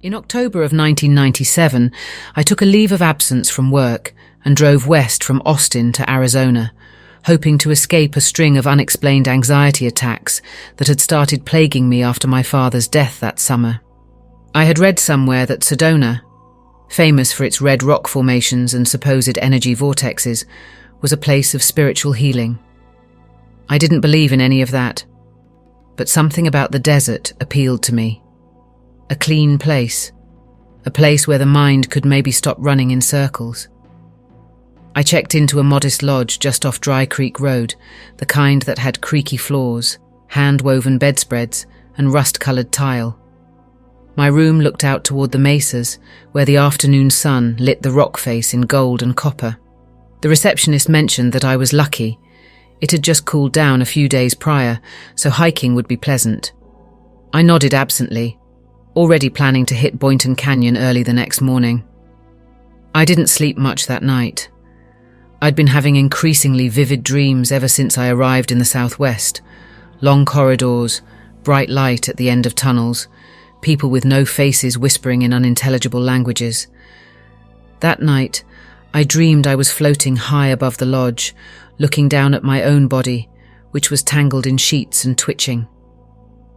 In October of 1997, I took a leave of absence from work and drove west from Austin to Arizona, hoping to escape a string of unexplained anxiety attacks that had started plaguing me after my father's death that summer. I had read somewhere that Sedona, famous for its red rock formations and supposed energy vortexes, was a place of spiritual healing. I didn't believe in any of that, but something about the desert appealed to me. A clean place, a place where the mind could maybe stop running in circles. I checked into a modest lodge just off Dry Creek Road, the kind that had creaky floors, hand-woven bedspreads, and rust-coloured tile. My room looked out toward the mesas, where the afternoon sun lit the rock face in gold and copper. The receptionist mentioned that I was lucky. It had just cooled down a few days prior, so hiking would be pleasant. I nodded absently, already planning to hit Boynton Canyon early the next morning. I didn't sleep much that night. I'd been having increasingly vivid dreams ever since I arrived in the southwest. Long corridors, bright light at the end of tunnels, people with no faces whispering in unintelligible languages. That night, I dreamed I was floating high above the lodge, looking down at my own body, which was tangled in sheets and twitching.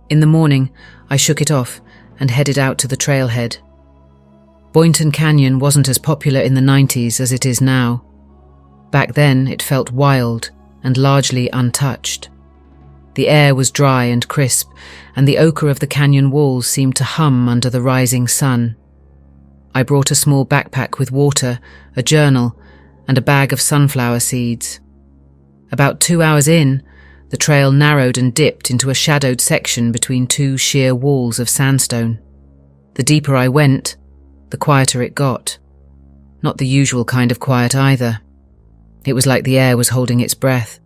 In the morning, I shook it off and headed out to the trailhead. Boynton Canyon wasn't as popular in the 90s as it is now. Back then, it felt wild and largely untouched. The air was dry and crisp, and the ochre of the canyon walls seemed to hum under the rising sun. I brought a small backpack with water, a journal, and a bag of sunflower seeds. About 2 hours in, the trail narrowed and dipped into a shadowed section between two sheer walls of sandstone. The deeper I went, the quieter it got. Not the usual kind of quiet either. It was like the air was holding its breath.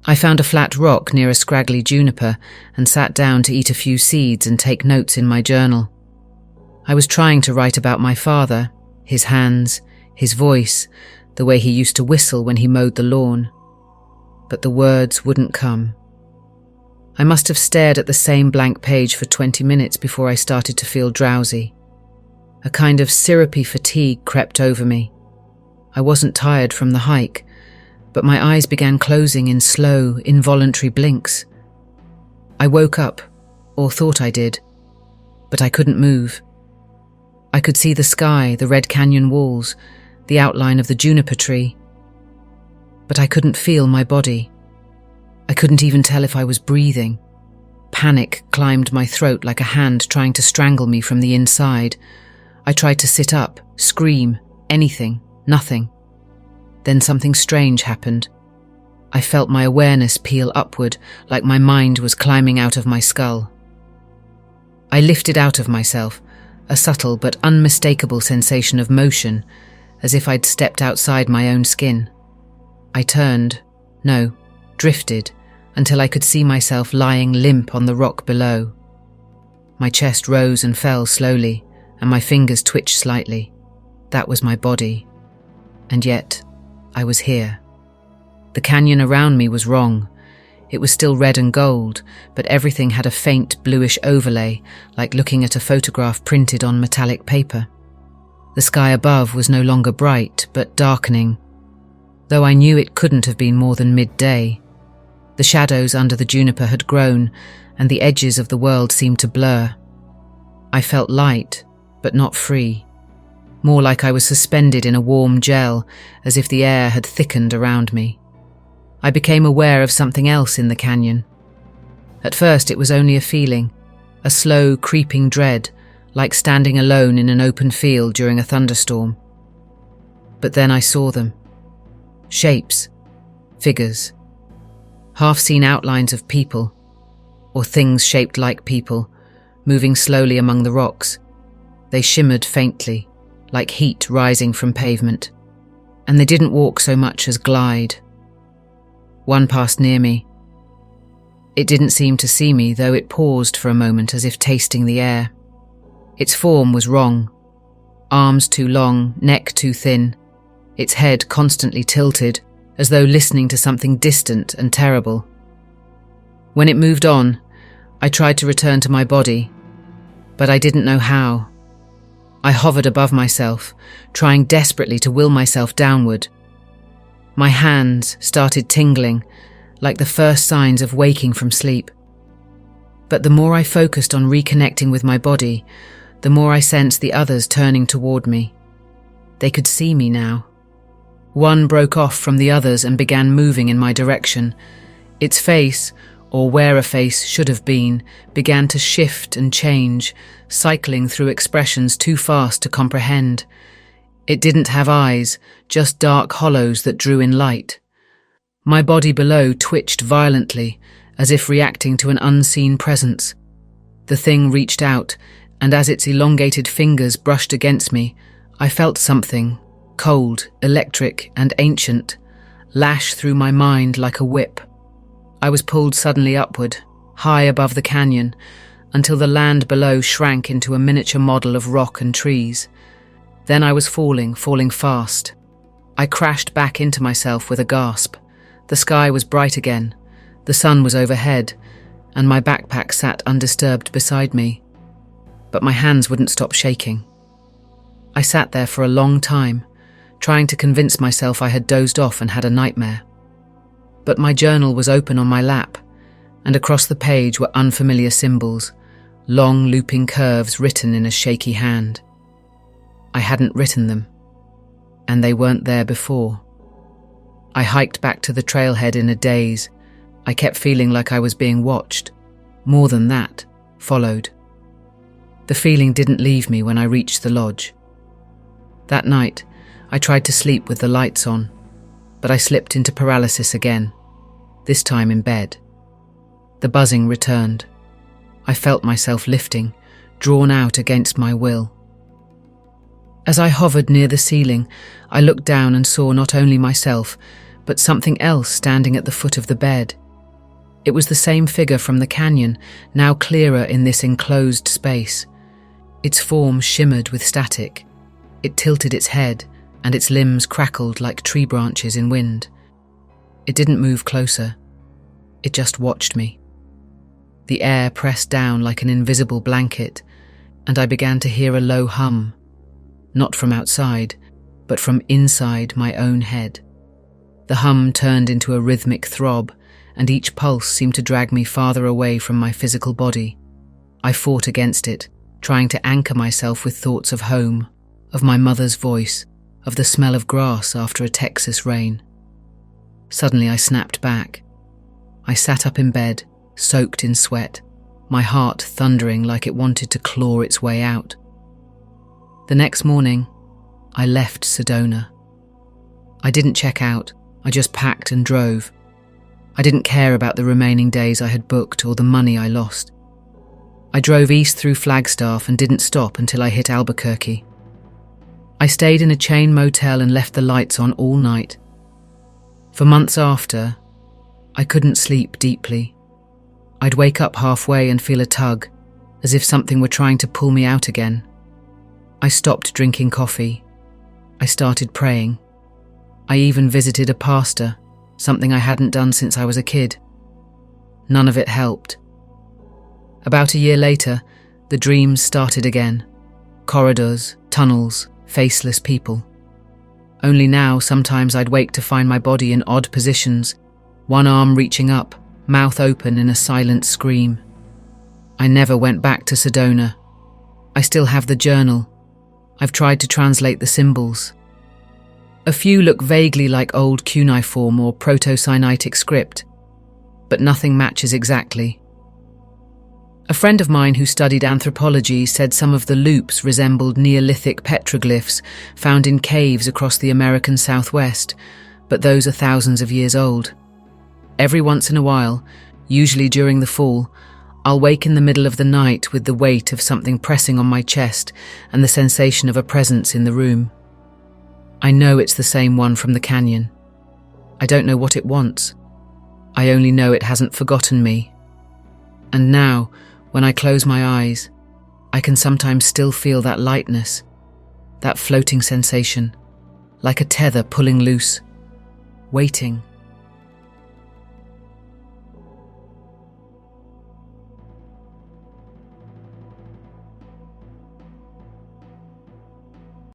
I found a flat rock near a scraggly juniper and sat down to eat a few seeds and take notes in my journal. I was trying to write about my father, his hands, his voice, the way he used to whistle when he mowed the lawn. But the words wouldn't come. I must have stared at the same blank page for 20 minutes before I started to feel drowsy. A kind of syrupy fatigue crept over me. I wasn't tired from the hike, but my eyes began closing in slow, involuntary blinks. I woke up, or thought I did, but I couldn't move. I could see the sky, the red canyon walls, the outline of the juniper tree, but I couldn't feel my body. I couldn't even tell if I was breathing. Panic climbed my throat like a hand trying to strangle me from the inside. I tried to sit up, scream, anything, nothing. Then something strange happened. I felt my awareness peel upward, like my mind was climbing out of my skull. I lifted out of myself, a subtle but unmistakable sensation of motion, as if I'd stepped outside my own skin. I drifted, until I could see myself lying limp on the rock below. My chest rose and fell slowly, and my fingers twitched slightly. That was my body. And yet, I was here. The canyon around me was wrong. It was still red and gold, but everything had a faint bluish overlay, like looking at a photograph printed on metallic paper. The sky above was no longer bright, but darkening, though I knew it couldn't have been more than midday. The shadows under the juniper had grown, and the edges of the world seemed to blur. I felt light, but not free. More like I was suspended in a warm gel, as if the air had thickened around me. I became aware of something else in the canyon. At first it was only a feeling, a slow, creeping dread, like standing alone in an open field during a thunderstorm. But then I saw them. Shapes, figures, half-seen outlines of people, or things shaped like people, moving slowly among the rocks. They shimmered faintly, like heat rising from pavement, and they didn't walk so much as glide. One passed near me. It didn't seem to see me, though it paused for a moment as if tasting the air. Its form was wrong. Arms too long, neck too thin, its head constantly tilted, as though listening to something distant and terrible. When it moved on, I tried to return to my body, but I didn't know how. I hovered above myself, trying desperately to will myself downward. My hands started tingling, like the first signs of waking from sleep. But the more I focused on reconnecting with my body, the more I sensed the others turning toward me. They could see me now. One broke off from the others and began moving in my direction. Its face, or where a face should have been, began to shift and change, cycling through expressions too fast to comprehend. It didn't have eyes, just dark hollows that drew in light. My body below twitched violently, as if reacting to an unseen presence. The thing reached out, and as its elongated fingers brushed against me, I felt something, cold, electric, and ancient, lash through my mind like a whip. I was pulled suddenly upward, high above the canyon, until the land below shrank into a miniature model of rock and trees. Then I was falling fast. I crashed back into myself with a gasp. The sky was bright again, the sun was overhead, and my backpack sat undisturbed beside me. But my hands wouldn't stop shaking. I sat there for a long time, trying to convince myself I had dozed off and had a nightmare. But my journal was open on my lap, and across the page were unfamiliar symbols, long looping curves written in a shaky hand. I hadn't written them, and they weren't there before. I hiked back to the trailhead in a daze. I kept feeling like I was being watched. More than that, followed. The feeling didn't leave me when I reached the lodge. That night, I tried to sleep with the lights on, but I slipped into paralysis again, this time in bed. The buzzing returned. I felt myself lifting, drawn out against my will. As I hovered near the ceiling, I looked down and saw not only myself, but something else standing at the foot of the bed. It was the same figure from the canyon, now clearer in this enclosed space. Its form shimmered with static. It tilted its head, and its limbs crackled like tree branches in wind. It didn't move closer. It just watched me. The air pressed down like an invisible blanket, and I began to hear a low hum, not from outside, but from inside my own head. The hum turned into a rhythmic throb, and each pulse seemed to drag me farther away from my physical body. I fought against it, trying to anchor myself with thoughts of home, of my mother's voice, of the smell of grass after a Texas rain. Suddenly I snapped back. I sat up in bed, soaked in sweat, my heart thundering like it wanted to claw its way out. The next morning, I left Sedona. I didn't check out, I just packed and drove. I didn't care about the remaining days I had booked or the money I lost. I drove east through Flagstaff and didn't stop until I hit Albuquerque. I stayed in a chain motel and left the lights on all night. For months after, I couldn't sleep deeply. I'd wake up halfway and feel a tug, as if something were trying to pull me out again. I stopped drinking coffee. I started praying. I even visited a pastor, something I hadn't done since I was a kid. None of it helped. About a year later, the dreams started again. Corridors, tunnels, faceless people. Only now, sometimes I'd wake to find my body in odd positions, one arm reaching up, mouth open in a silent scream. I never went back to Sedona. I still have the journal. I've tried to translate the symbols. A few look vaguely like old cuneiform or proto-Sinaitic script, but nothing matches exactly. A friend of mine who studied anthropology said some of the loops resembled Neolithic petroglyphs found in caves across the American Southwest, but those are thousands of years old. Every once in a while, usually during the fall, I'll wake in the middle of the night with the weight of something pressing on my chest and the sensation of a presence in the room. I know it's the same one from the canyon. I don't know what it wants. I only know it hasn't forgotten me. And now, when I close my eyes, I can sometimes still feel that lightness, that floating sensation, like a tether pulling loose, waiting.